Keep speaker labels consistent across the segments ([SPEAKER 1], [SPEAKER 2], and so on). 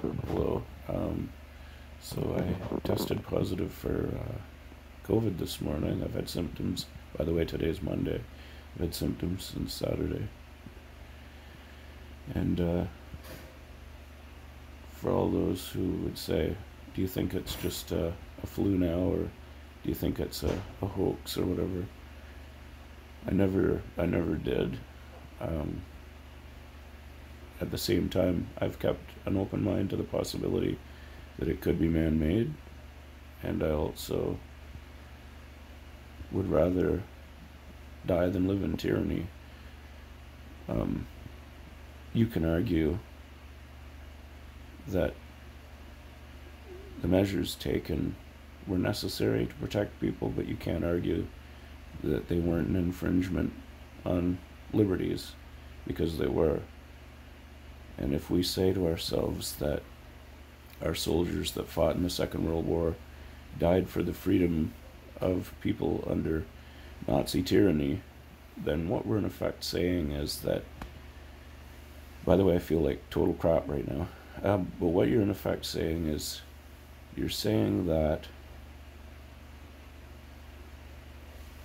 [SPEAKER 1] Hello. So I tested positive for COVID this morning. I've had symptoms. By the way, today's Monday. I've had symptoms since Saturday. And for all those who would say, do you think it's just a flu now, or do you think it's a hoax or whatever? I never did. Um, at the same time, I've kept an open mind to the possibility that it could be man-made, and I also would rather die than live in tyranny. Um, you can argue that the measures taken were necessary to protect people, but you can't argue that they weren't an infringement on liberties, because they were. And if we say to ourselves that our soldiers that fought in the Second World War died for the freedom of people under Nazi tyranny, then what we're in effect saying is that, by the way, I feel like total crap right now, but what you're in effect saying is, you're saying that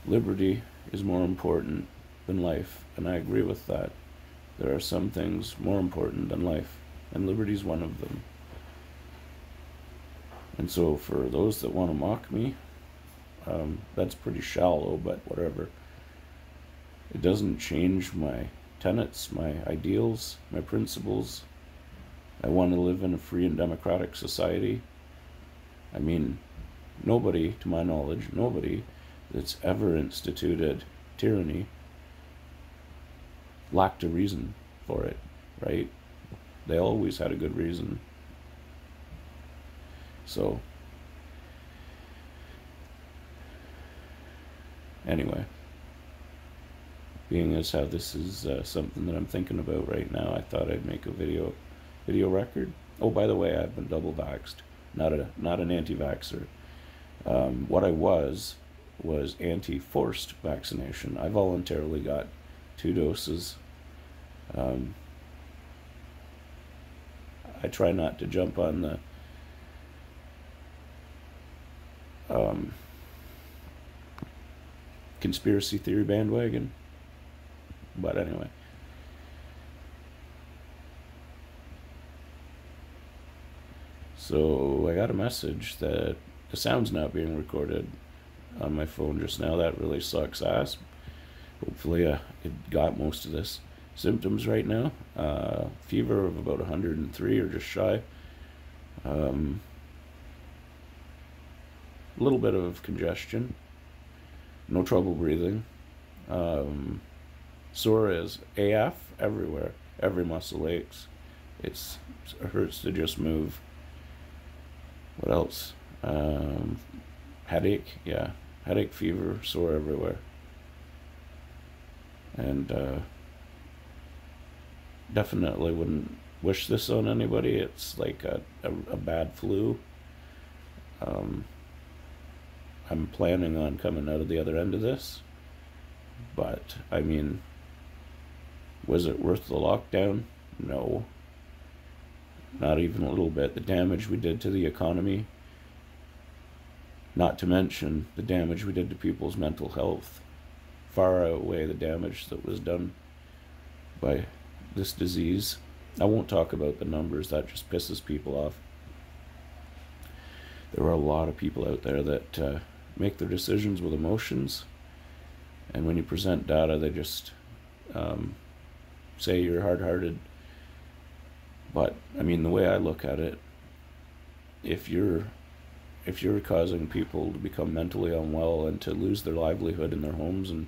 [SPEAKER 1] liberty is more important than life, and I agree with that. There are some things more important than life, and liberty is one of them. And so for those that want to mock me, that's pretty shallow, but whatever. It doesn't change my tenets, my ideals, my principles. I want to live in a free and democratic society. I mean, nobody, to my knowledge, nobody that's ever instituted tyranny lacked a reason for it, right? They always had a good reason. So, anyway, being as how this is something that I'm thinking about right now, I thought I'd make a video record. Oh, by the way, I've been double vaxxed, not an anti-vaxxer. What I was anti-forced vaccination. I voluntarily got 2 doses. I try not to jump on the conspiracy theory bandwagon, but anyway. So I got a message that the sound's not being recorded on my phone just now. That really sucks ass. Hopefully it got most of this. Symptoms right now, fever of about 103 or just shy. A little bit of congestion. No trouble breathing. Sore as AF everywhere. Every muscle aches. It hurts to just move. What else? Headache. Yeah. Headache, fever, sore everywhere. And definitely wouldn't wish this on anybody. It's like a bad flu. I'm planning on coming out of the other end of this, but I mean, was it worth the lockdown? No, not even a little bit. The damage we did to the economy, not to mention the damage we did to people's mental health, far outweigh the damage that was done by this disease. I won't talk about the numbers, that just pisses people off. There are a lot of people out there that make their decisions with emotions, and when you present data, they just say you're hard-hearted. But I mean, the way I look at it, if you're causing people to become mentally unwell and to lose their livelihood in their homes and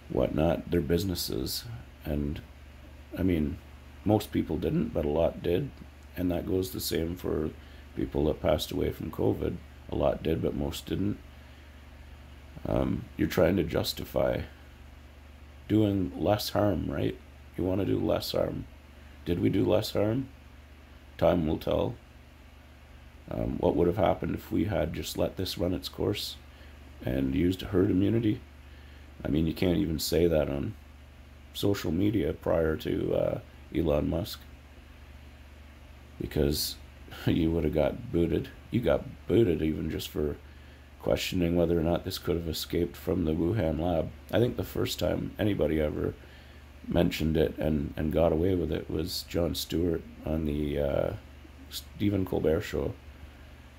[SPEAKER 1] whatnot, their businesses, and I mean, most people didn't, but a lot did, and that goes the same for people that passed away from COVID. A lot did, but most didn't. You're trying to justify doing less harm, right? You want to do less harm. Did we do less harm? Time will tell. What would have happened if we had just let this run its course and used herd immunity? I mean, you can't even say that on social media prior to Elon Musk. because you would have got booted. You got booted even just for questioning whether or not this could have escaped from the Wuhan lab. I think the first time anybody ever mentioned it and got away with it was Jon Stewart on the Stephen Colbert show,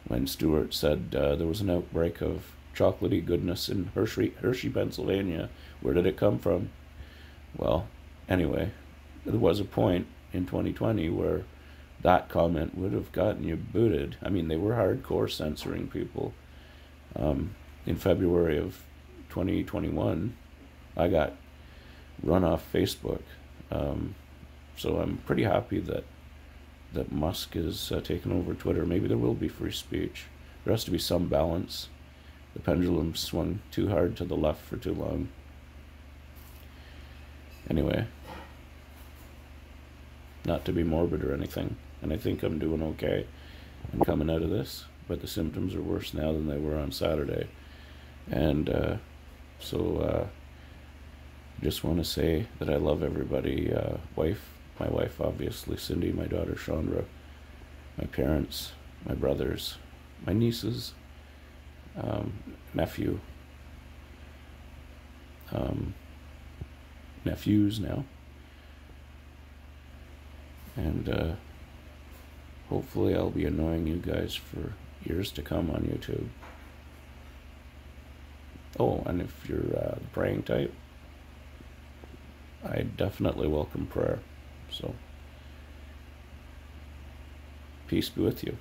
[SPEAKER 1] when Stewart said there was an outbreak of chocolatey goodness in Hershey, Pennsylvania. Where did it come from? Well, anyway, there was a point in 2020 where that comment would have gotten you booted. I mean, they were hardcore censoring people. In February of 2021, I got run off Facebook. So I'm pretty happy that Musk is taking over Twitter. Maybe there will be free speech. There has to be some balance. The pendulum swung too hard to the left for too long. Anyway, not to be morbid or anything, and I think I'm doing okay and coming out of this, but the symptoms are worse now than they were on Saturday. And so just want to say that I love everybody. My wife obviously, Cindy, my daughter Chandra, my parents, my brothers, my nieces, nephew, nephews now, and hopefully I'll be annoying you guys for years to come on YouTube. Oh, and if you're the praying type, I definitely welcome prayer. So, peace be with you.